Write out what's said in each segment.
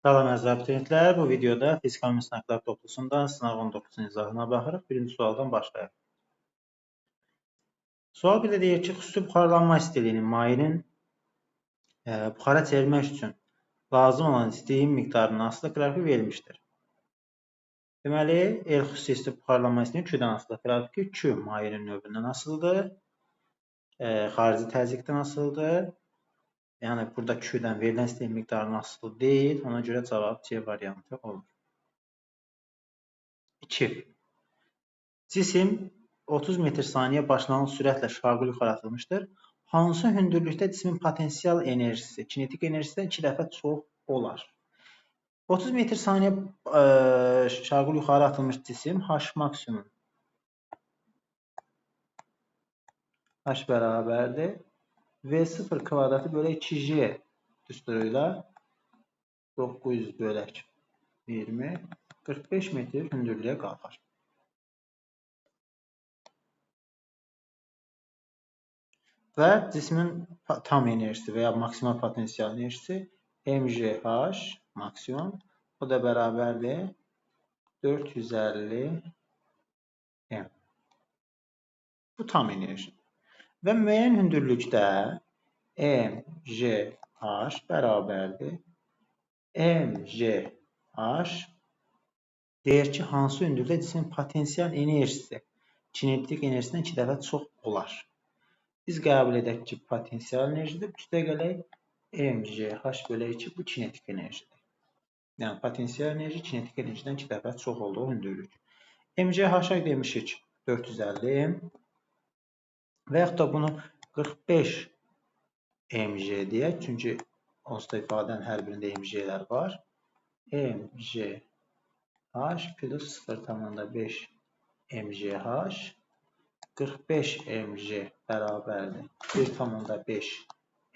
Salam əziz abituriyentlər, bu videoda fizikal müstəqillər toplusundan sınaq 19-cu izahına baxırıq. Birinci sualdan başlayaq. Sual bir də deyir ki, xüsusi buxarlanma istiliyinin mayenin buxara çevirmək üçün lazım olan istiliyin miqdarının asılı qrafiki verilmişdir. Deməli, xüsusi isti buxarlanma istiliyinin Q-dən asılı qrafiki Q mayenin növündən asılıdır, xarici təzyiqdən asılıdır. Yəni, burada Q-dən verilən istiliyin miqdarının asılı deyil. Ona görə cavab C variantı olur. 2. Cisim 30 metr/saniyə başlanğıc sürətlə şaquli yuxarı atılmışdır. Hansı hündürlükdə cismin potensial enerjisi, kinetik enerjisidən 2 dəfə çox olar? 30 metr/saniyə şaquli yuxarı atılmış cisim H maksimum H bərabərdir. V0 kvadratı bölək 2J düsturu ilə 900 bölək 20 45 metr hündürlüyə qalxar. Və cismin tam enerjisi və ya maksimal potensial enerjisi mgh maksimum, o da bərabərdir 450 m. Bu tam enerji. Və müəyyən hündürlükdə mgh bərabərdir mgh deyir ki, hansı hündürlükdə cismin potensial enerjisi kinetik enerjisindən 2 dəfə çox olar. Biz qəbul edək ki, potensial enerjidir. Üstə gələk mgh bölək 2 bu kinetik enerjidir. Yəni, potensial enerji kinetik enerjidən 2 dəfə çox olduğu hündürlük. mgh-a demişik 450 m və yaxud da bunu 45 mg deyək. Çünki onsuz da ifadənin hər birində mg'lər var. mgh plus 0,5 mgh 45 mg bərabərdir 1,5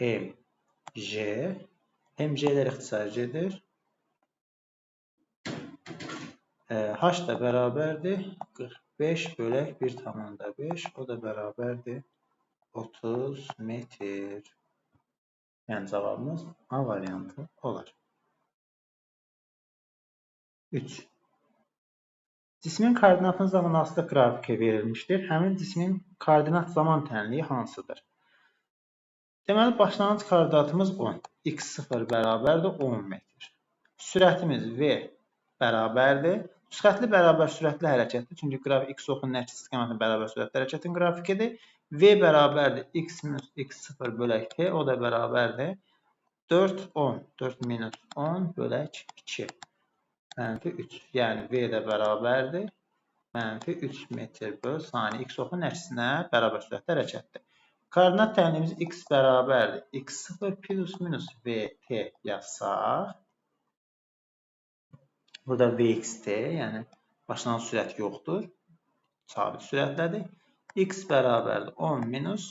mg. Mg'lər ixtisar edir. H da bərabərdir 45 bölək 1,5, o da bərabərdir 30 metr. Yəni cavabımız A variantı olar. 3. Cismin koordinatının zaman asılı qrafiki verilmişdir. Həmin cismin koordinat zaman tənliyi hansıdır? Deməli, başlanğıc koordinatımız 10. X0 bərabərdir 10 metr. Sürətimiz V bərabərdir. Xəttli bərabər sürətli hərəkətdir. Çünki qrafik X oxunun əks istiqamətində bərabər sürətli hərəkətin qrafikidir. V bərabərdir X minus X0 bölək T. O da bərabərdir 4, 10. 4 minus 10 bölək 2. Mənfi 3. Yəni, V də bərabərdir. Mənfi 3 metr böl saniyə. X oxunun əksinə bərabər sürətli hərəkətdir. Koordinat tənliyimiz X bərabərdir. X0 plus minus VT yazsaq. Burada VXT, yəni başlanğıc sürət yoxdur. Sabit sürətlədir. X bərabərdir 10 minus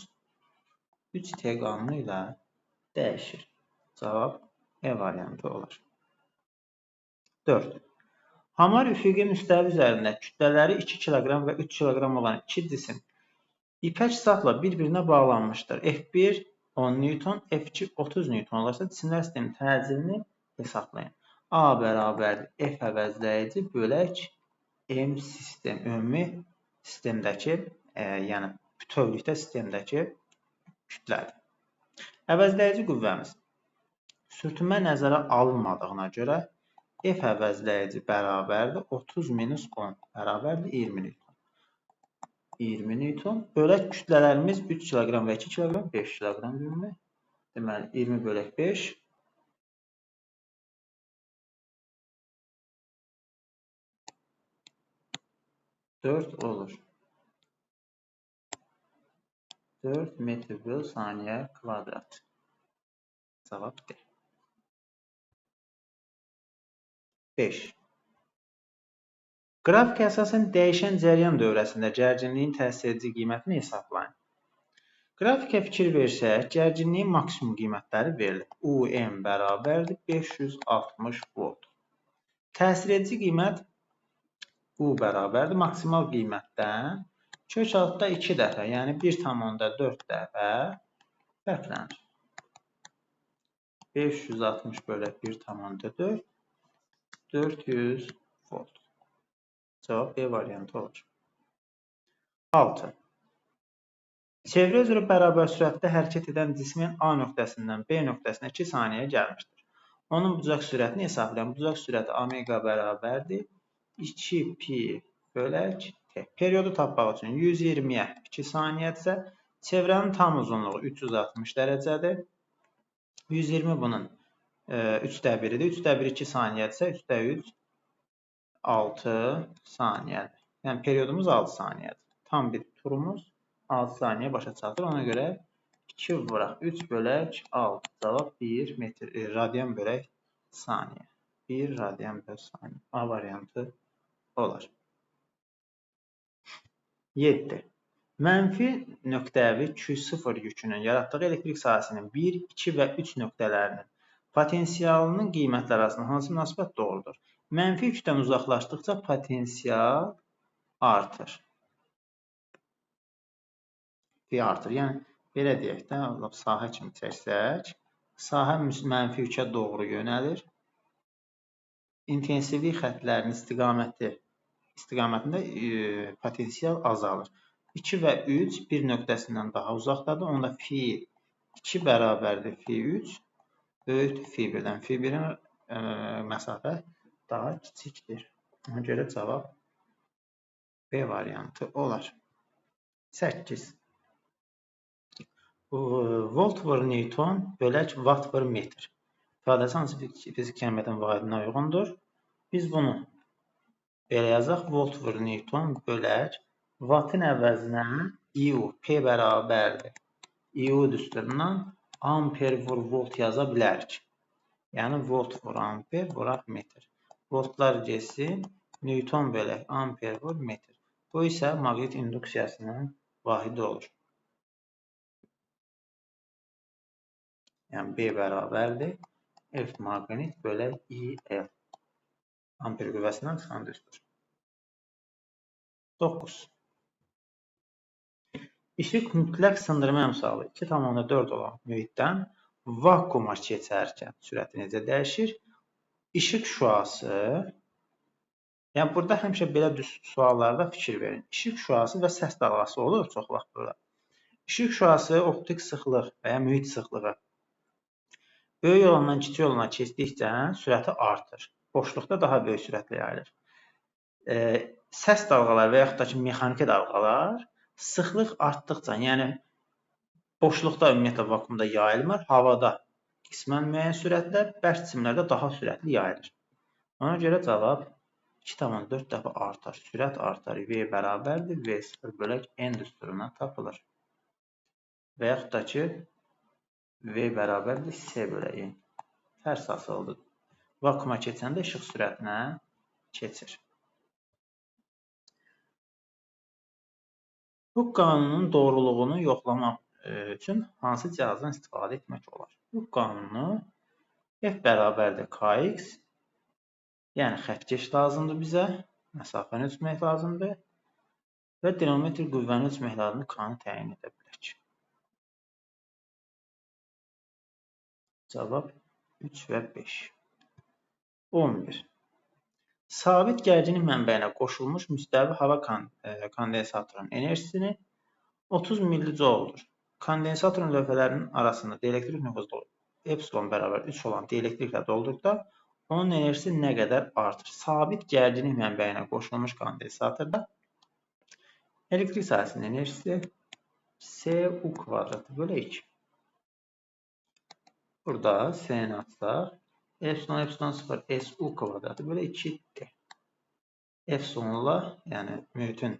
3T qanunu ilə dəyişir. Cavab E variantı olur. 4. Hamar üfüqi müstəvi üzərində kütlələri 2 kq və 3 kq olan iki cisim ipək sapla bir-birinə bağlanmışdır. F1 10 Newton, F2 30 Newton olarsa cisimlər sisteminin təcilini hesablayın. A bərabərdir F əvəzləyici bölək M sistem, ümumi sistemdəki, yəni bütövlükdə sistemdəki kütlədir. Əvəzləyici qüvvəmiz sürtünmə nəzərə alınmadığına görə F əvəzləyici bərabərdir 30 minus 10 bərabərdir 20 Newton. 20 Newton bölək kütlələrimiz 3 kq və 2 kq 5 kq ümumi. Deməli 20 bölək 5 4 olur. 4 metr böl saniyə kvadrat. Cavab D. 5. Qrafika əsasən dəyişən cəryan dövrəsində gərginliyin təsir edici qiymətini hesablayın. Qrafikə fikir versək, gərginliyin maksimum qiymətləri verilir. UM bərabərdir 560 volt. Təsir edici qiymət U bərabərdir maksimal qiymətdən kök altda 2 dəfə, yəni 1,4 dəfə fərqlənir. 560 bölək 1,4 400 volt. Cevap B variantı olur. 6. Çevrə üzrə bərabər sürətdə hərəkət edən cismin A nöqtəsindən B nöqtəsinə 2 saniyəyə gəlmişdir. Onun bucaq sürətini hesablayın. Bucaq sürəti omega bərabərdir 2 pi bölək t. Periodu tapmaq üçün 120-yə 2 saniyədirsə, çevrənin tam uzunluğu 360 dərəcədir. 120 bunun 3də 1-dir. 3də 1 2 saniyədirsə, 3də 3 6 saniyədir. Yəni periodumuz 6 saniyədir. Tam bir turumuz 6 saniyə başa çatır. Ona görə 2 vuraq 3 bölək 6. Cavab 1 metr, radian bölək saniyə. 1 radian bölək saniyə. A variantı olar. 7. Mənfi nöqtəvi Q0 yükünün yaratdığı elektrik sahəsinin 1, 2 və 3 nöqtələrinin potensialının qiymətləri arasında hansı münasibət doğrudur? Mənfi yükdən uzaqlaşdıqca potensial artır. Artır. Yəni, belə deyək də, sahə kimi çəksək, sahə mənfi yükə doğru yönəlir. İntensivlik xəttlərinin istiqamətində potensial azalır. 2 və 3 bir nöqtəsindən daha uzaqdadır. Onda fi 2 bərabərdir fi 3, böyükdür fi 1-dən. Fi 1-in məsafə daha kiçikdir. Ona görə cavab B variantı olar. 8. Volt vur Newton bölək watt vur metr. İfadəsi hansı fizik kəmiyyətin vahidinə uyğundur? Biz bunu belə yazaq. Volt vur Newton bölək wattın əvəzinə IU, P bərabərdir. IU düsturundan amper vur volt yaza bilərik. Yəni volt vur amper vuraq metr. Voltlar getsin, Newton bölək amper vur metr. Bu isə maqnit induksiyasının vahidi olur. Yəni B bərabərdir. F maqnit bölək IL. Amper qüvvəsindən çıxan düstur. 9. İşıq mütləq sındırma əmsalı 2,4 olan mühitdən vakuuma keçərkən sürəti necə dəyişir? İşıq şüası, yəni burada həmişə belə suallarda fikir verin. İşıq şüası və səs dalğası olur çox vaxt burada. İşıq şüası optik sıxlıq və ya mühit sıxlığı böyük olandan kiçik olana keçdikcə sürəti artır. Boşluqda daha böyük sürətlə yayılır. Səs dalğaları və yaxud da ki, mexaniki dalğalar sıxlıq artdıqca, yəni boşluqda ümumiyyətlə vakuumda yayılmır, havada qismən müəyyən sürətlə, bərk cisimlərdə daha sürətli yayılır. Ona görə cavab 2,4 dəfə artar. Sürət artar. V bərabərdir. V0 bölək N düsturuna tapılır. Və yaxud da ki, V bərabərdir S bölək. Tərs asıldı. Vakuuma keçəndə işıq sürətinə keçir. Bu qanunun doğruluğunu yoxlamaq üçün hansı cihazdan istifadə etmək olar? Bu qanunu F bərabərdir Kx, yəni xəttkeş lazımdır bizə, məsafəni ölçmək lazımdır və dinamometr qüvvəni ölçmək lazımdır, K-nı təyin edə bilək. Cavab 3 və 5. 11. Sabit gərginlik mənbəyinə qoşulmuş müstəvi hava kondensatorunun enerjisini 30 mJ-dur. Kondensatorun lövhələrinin arasında dielektrik nüfuzlu epsilon bərabər 3 olan dielektriklə dolduqda onun enerjisi nə qədər artır? Sabit gərginlik mənbəyinə qoşulmuş kondensatorda elektrik sahəsinin enerjisi Cu kvadratı bölü 2. Burada S-ni atsaq, epsilon 0 Su kvadratı bölü 2-dir. Epsilonla, yəni mühitin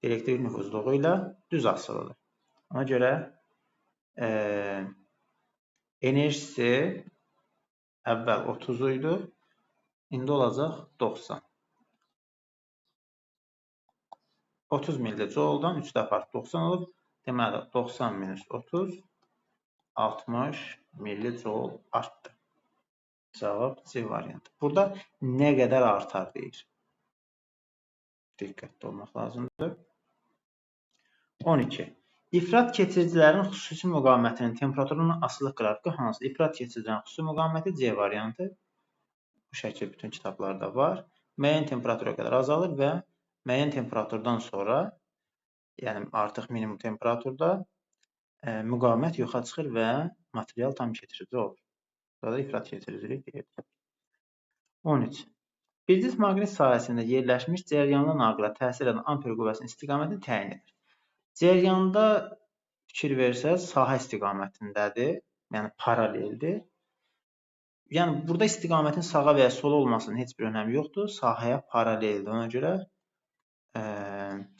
elektrik nüfuzluğu ilə düz asılıdır. Ona görə enerjisi əvvəl 30 idi, indi olacaq 90. 30 mJ-dan 3 dəfə 90 olub, deməli 90 minus 30, 60 mJ artdı. Cavab C variantı. Burada nə qədər artar deyir. Diqqətli olmaq lazımdır. 12. İfrat keçiricilərin xüsusi müqavimətinin temperaturunun asılılıq qrafiqi hansı? İfrat keçiricilərin xüsusi müqaviməti C variantı. Bu şəkil bütün kitablarda var. Müəyyən temperatura qədər azalır və müəyyən temperaturdan sonra, yəni artıq minimum temperaturda müqavimət yoxa çıxır və material tam keçirici olur. Burada ifrat keçiricilik deyilir. 13. Bir cisim maqnit sahəsində yerləşmiş cəryanlı naqila təsir edən amper qüvvəsinin istiqamətini təyin edir. Cəryanda fikir versəz, sahə istiqamətindədir, yəni paraleldir. Yəni burada istiqamətin sağa və ya sola olmasının heç bir önəmi yoxdur. Sahəyə paraleldir. Ona görə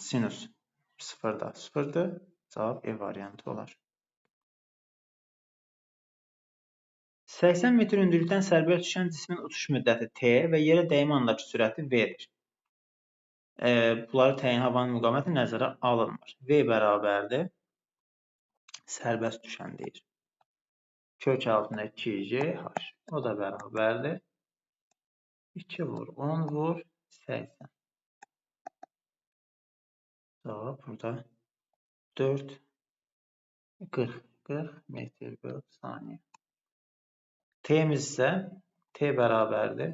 sinus 0-da 0-dır. Cavab E variantı olar. 80 metr hündürlükdən sərbəst düşən cismin uçuş müddəti T və yerə dəymə andakı sürəti V-dir. Bunları təyin havanın müqaviməti nəzərə alınmır. V bərabərdir. Sərbəst düşən deyir. Kök altında 2JH. O da bərabərdir. 2 vur, 10 vur, 80. Cavab burada 4, 40 metr bölü saniyə. T'miz isə T bərabərdir.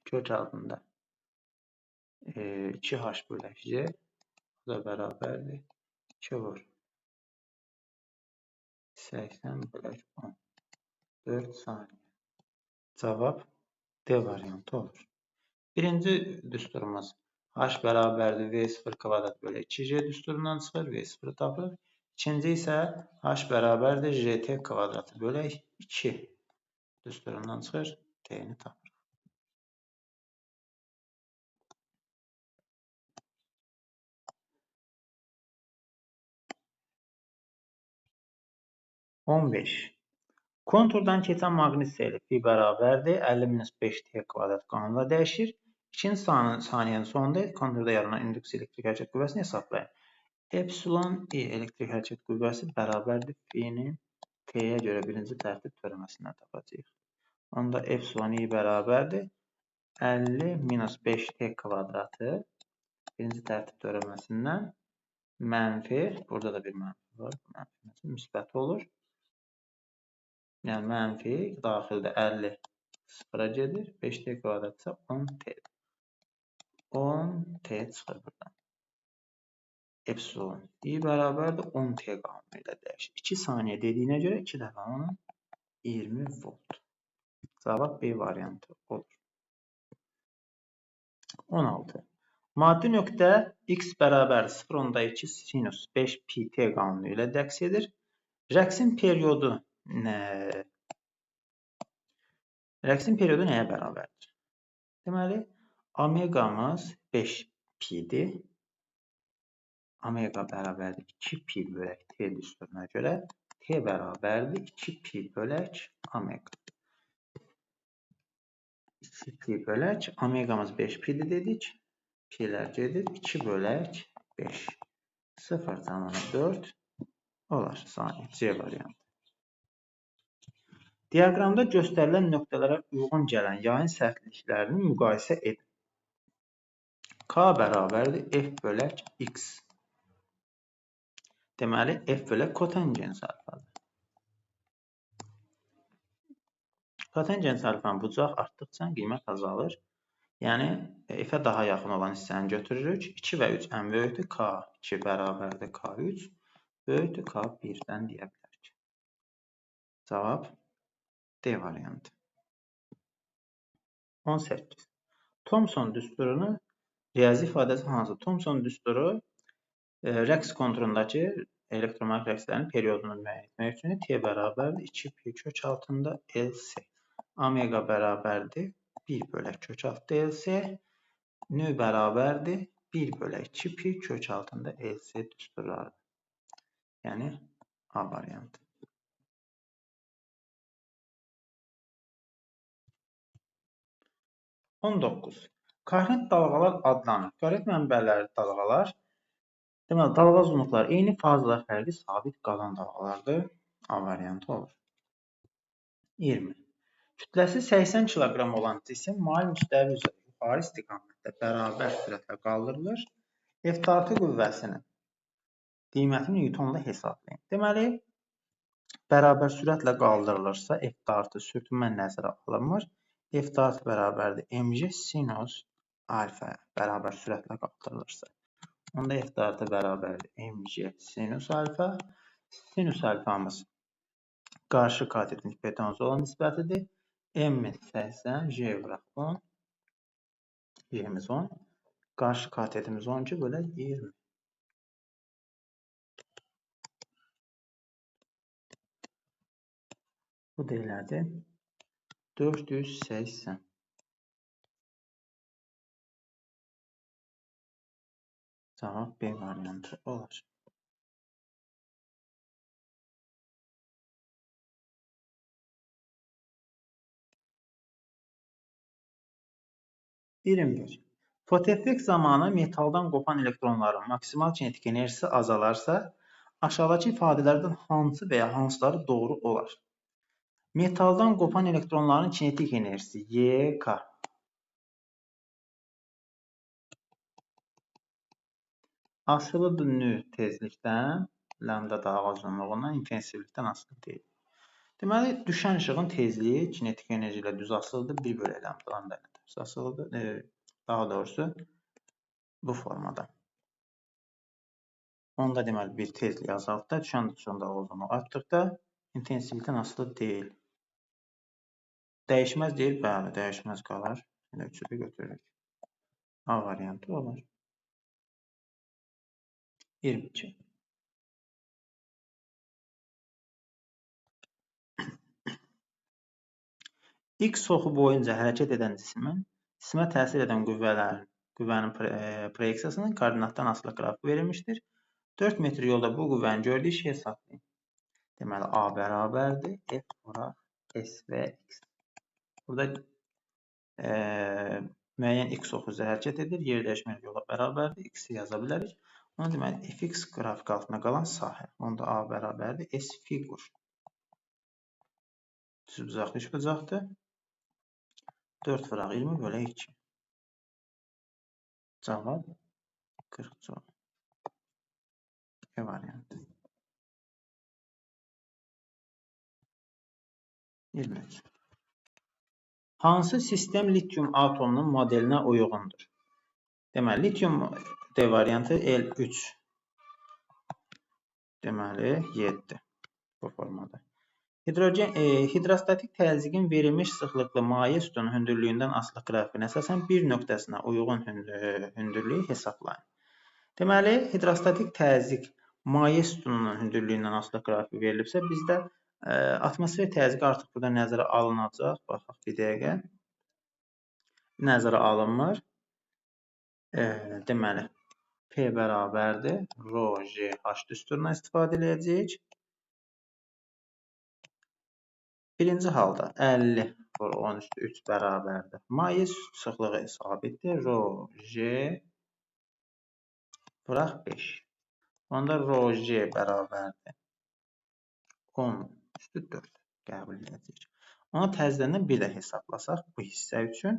Kök altında 2H bölək J. O da bərabərdir. 2 vur. 80 bölək 10. 4 saniyə. Cavab D variantı olur. Birinci düsturumuz H bərabərdir V0 kvadrat bölü 2J düsturundan çıxır. V0 tapır. İkinci isə H bərabərdir JT kvadratı bölü 2 düsturundan çıxır. T'ni tapır. Konturdan keçən maqnit seyri Fi bərabərdir 50-5T kvadrat qanunla dəyişir. İkinci saniyənin sonunda konturda yaranan induksiya elektrik hərəkət qüvvəsini hesablayın. Epsilon I elektrik hərəkət qüvvəsi bərabərdir Fi'nin T'yə görə birinci tərtib törəməsindən tapacağıq. Onda epsilon I bərabərdir 50-5T kvadratı birinci tərtib törəməsindən mənfi, burada da bir mənfi var, mənfi müsbət olur. Yəni mənfi daxildə 50 sıfıra gedir. 5T kvadrat isə 10T. 10T çıxır buradan. Epsilon I bərabərdir 10T qanunu ilə dəyişir. 2 saniyə dediyinə görə 2 dəfə onun 20 volt. Cavab B variantı olur. 16. Maddi nöqtə X bərabər 0.2 sinus 5 pi T qanunu ilə dəks edir. Rəqsin periodu nəyə bərabərdir? Deməli, omeqamız 5 pi'dir. Omega bərabərdir 2 pi bölək T düsturuna görə T bərabərdir 2 pi bölək omega. 2 pi bölək omeqamız 5 pi'dir dedik. Pi'lər gedir 2 bölək 5. 0,4 olar saniyə. C variantı. Diaqramda göstərilən nöqtələrə uyğun gələn yayın sərtliklərini müqayisə edin. K bərabərdir F bölək X. Deməli, F bölək kotangens alfadır. Kotangens alfanın bucaq artdıqca qiymət azalır. Yəni, F-ə daha yaxın olan hissəni götürürük. 2 və 3 ən böyükdür. K2 bərabərdir K3. Böyükdür K1-dən deyə bilərik. Cavab D variantı. 18. Thomson düsturunu riyazi ifadəsi hansı? Thomson düsturu rəqs konturundakı elektromaqnit rəqslərin periodunu müəyyən etmək üçün T bərabərdir 2 pi kök altında LC. Omega bərabərdir 1 bölək kök altında LC. Nö bərabərdir 1 bölək 2 pi kök altında LC düsturlardır. Yəni A variantı. 19. Koordinat dalğalar adlanır. Koordinat mənbələri dalğalar. Deməli, dalğa uzunluqları eyni, fazalar fərqi sabit qalan dalğalardır. A variantı olur. 20. Kütləsi 80 kiloqram olan cisim mail müstəvi üzrə yuxarı istiqamətdə bərabər sürətlə qaldırılır. F-tartı qüvvəsinin qiymətini Newtonla hesablayın. Deməli, bərabər sürətlə qaldırılırsa F-tartı sürtünmə nəzərə alınmır. f dart bərabərdir mc sinus alfa bərabər sürətlə qalxdırılırsa, onda f dartı bərabərdir mc sinus alfa. Sinus alfamız qarşı katetin hipotenuza olan nisbətidir. M 80, J vuraq 10, Y'miz 10. Qarşı katetimiz 12 bölək 20. Bu da elədir 480. Cavab B variantı olar. Fotoeffekt zamanı metaldan qopan elektronların maksimal kinetik enerjisi azalarsa, aşağıdakı ifadələrdən hansı və ya hansıları doğru olar? Metaldan qopan elektronların kinetik enerjisi YK asılıdır nü tezlikdən, lambda dalğa uzunluğundan, intensivlikdən asılı deyil. Deməli, düşən işığın tezliyi kinetik enerji ilə düz asılıdır, 1 bölək lambda düz asılıdır. Daha doğrusu bu formada. Onda deməli bir tezliyi azaltda, düşən dalğa uzunluğu artdıqda intensivlikdən asılı deyil. Dəyişməz deyil, bəli, dəyişməz qalar. Elə 3-ü götürürük. A variantı olar. 22. X oxu boyunca hərəkət edən cismə təsir edən qüvvənin proyeksiyasının koordinatdan asılı qrafiqi verilmişdir. 4 metr yolda bu qüvvəni gördüyü şey hesablayın. Deməli, A bərabərdir, F vuraq, S və X. Burada müəyyən X oxu hərəkət edir, yer dəyişməyən yola bərabərdir, X-i yaza bilərik. Ona deməli, Fx qrafik altında qalan sahə. Onda A bərabərdir, S fiqur. Düzbucaqlı üçbucaqdır. 4 vuraq 20 bölək 2. Cavab 40 cavab. E variantı. 23. Hansı sistem lityum atomunun modelinə uyğundur? Deməli, lityum D variantı L3. Deməli, 7 bu formada. Hidrostatik təzyiqin verilmiş sıxlıqlı maye sütunun hündürlüyündən asılı qrafiqinə əsasən bir nöqtəsinə uyğun hündürlüyü hesablayın. Deməli, hidrostatik təzyiq maye sütununun hündürlüyündən asılı qrafiq verilibsə, bizdə atmosfer təzyiqi artıq burada nəzərə alınacaq. Baxaq bir dəqiqə. Nəzərə alınmır. Deməli, P bərabərdir. Rho, J, H düsturundan istifadə edəcəyik. Birinci halda 50 vur 10 üstü 3 bərabərdir. Maye sıxlığı sabitdir. Rho, J vuraq 5. Onda Rho, J bərabərdir. 10 üstü 4 qəbul edəcəyik. Ona təzədən bir də hesablasaq bu hissə üçün.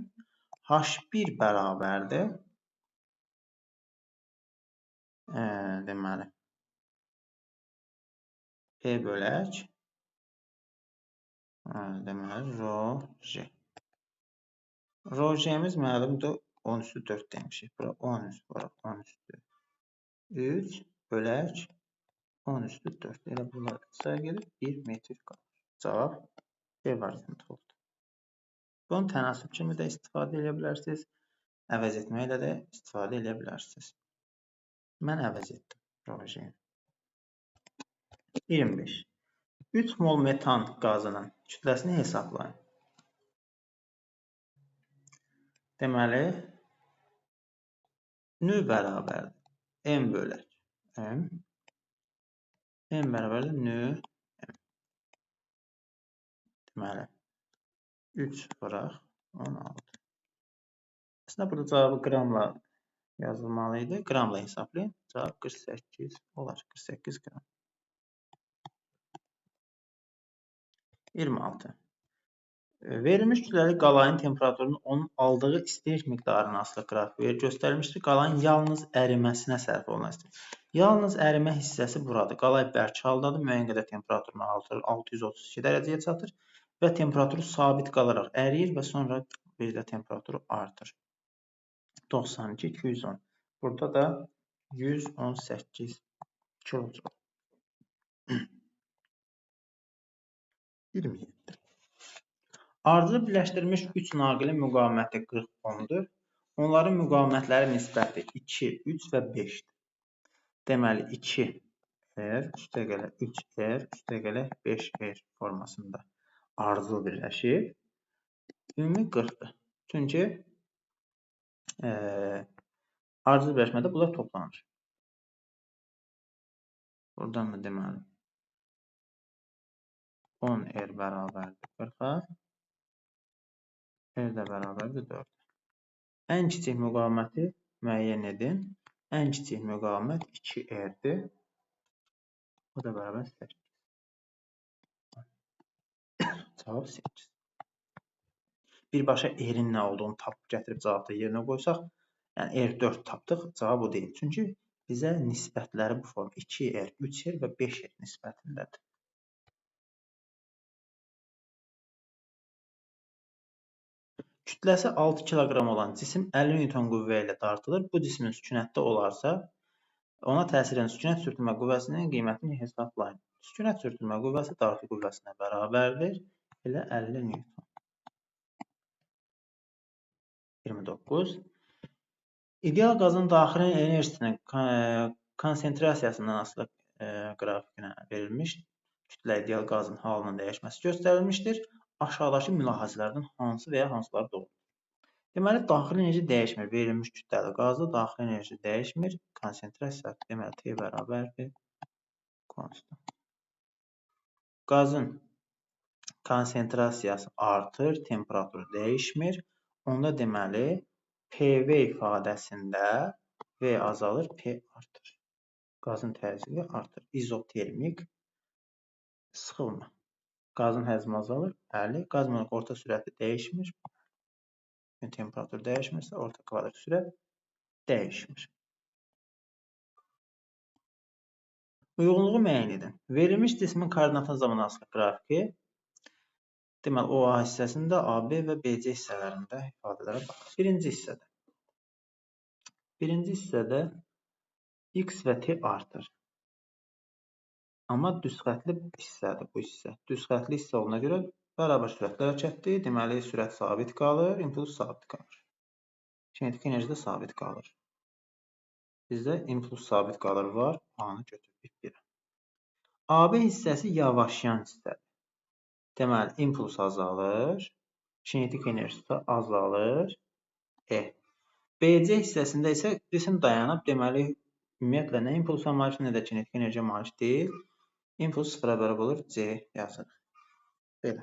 H1 bərabərdir. Deməli, P bölək. Deməli, Rho, J. Rho, J'miz məlumdur 10 üstü 4 demişik. Bura 10 üstü 3 bölək 10 üstü 4. Elə bunlar sayı gelir 1 metr qalır. Cavab B variantı oldu. Bunu tənasüb kimi də istifadə edə bilərsiniz. Əvəz etməklə də istifadə edə bilərsiniz. Mən əvəz etdim. Rho, J'ni. 25. 3 mol metan qazının kütləsini hesablayın. Deməli, nü bərabərdir. M bölək. M. M bərabərdir nü. M. Deməli, 3 vuraq 16. Aslında burada cavabı qramla yazılmalı idi. Qramla hesablayın. Cavab 48 olar. 48 qram. 26. Verilmiş kütləli qalayın temperaturunun onun aldığı istilik miqdarına asılı qrafiq göstərilmişdir. Qalayın yalnız əriməsinə sərf olunur. Yalnız ərimə hissəsi buradır. Qalay bərk haldadır. Müəyyən qədər temperaturuna 632 dərəcəyə çatır. və temperaturu sabit qalaraq əriyir və sonra bir də temperaturu artır. 92, 210. Burada da 118 kilojoule. 27. Ardıcıl birləşdirilmiş 3 naqilin müqaviməti 40 ohmdur. Onların müqavimətləri nisbəti 2, 3 və 5-dir. Deməli 2R üstəgələ 3R üstəgələ 5R formasında ardıcıl birləşir. Ümumi 40-dır. Çünki ardıcıl birləşmədə bunlar toplanır. Buradan da deməli 10R bərabərdir 40-a. R də bərabərdir 4. Ən kiçik müqaviməti müəyyən edin. Ən kiçik müqavimət 2R'dir. Bu da bərabər 8. Cavab 8. Birbaşa R-in nə olduğunu tapıb gətirib cavabda yerinə qoysaq, yəni R4 tapdıq, cavab o deyil. Çünki bizə nisbətləri bu form 2R, 3R və 5R nisbətindədir. Kütləsi 6 kiloqram olan cisim 50 Newton qüvvə ilə dartılır. Bu cismin sükunətdə olarsa, ona təsir edən sükunət sürtünmə qüvvəsinin qiymətini hesablayın. Sükunət sürtünmə qüvvəsi dartı qüvvəsinə bərabərdir. Elə 50 Newton. 29. İdeal qazın daxili enerjisinin konsentrasiyasından asılı qrafikinə verilmiş kütlə ideal qazın halının dəyişməsi göstərilmişdir. Aşağıdakı mülahizələrdən hansı və ya hansıları doğrudur? Deməli, daxili enerji dəyişmir. Verilmiş kütləli qazda daxili enerji dəyişmir. Konsentrasiya deməli T bərabərdir konstant. Qazın konsentrasiyası artır, temperaturu dəyişmir. Onda deməli PV ifadəsində V azalır, P artır. Qazın təzyiqi artır. İzotermik sıxılma. Qazın həcmi azalır, bəli. Qaz molekulunun orta sürəti dəyişmir. Temperatur dəyişmirsə, orta kvadrat sürət dəyişmir. Uyğunluğu müəyyən edin. Verilmiş cismin koordinatına zaman asılı qrafiki. Deməli, OA hissəsində AB və BC hissələrində ifadələrə baxaq. Birinci hissədə X və T artır. Amma düzxətli hissədir bu hissə. Düzxətli hissə olduğuna görə bərabər sürətlə hərəkətdir. Deməli, sürət sabit qalır, impuls sabit qalır. Kinetik enerji də sabit qalır. Bizdə impuls sabit qalır var. A-nı götürdük 1-ə. AB hissəsi yavaşlayan hissədir. Deməli, impuls azalır. Kinetik enerji də azalır. BC hissəsində isə cisim dayanıb. Deməli, ümumiyyətlə nə impulsa malik, nə də kinetik enerjiyə malik deyil. İmpuls sıfıra bərabər olur, C yazırıq. Belə.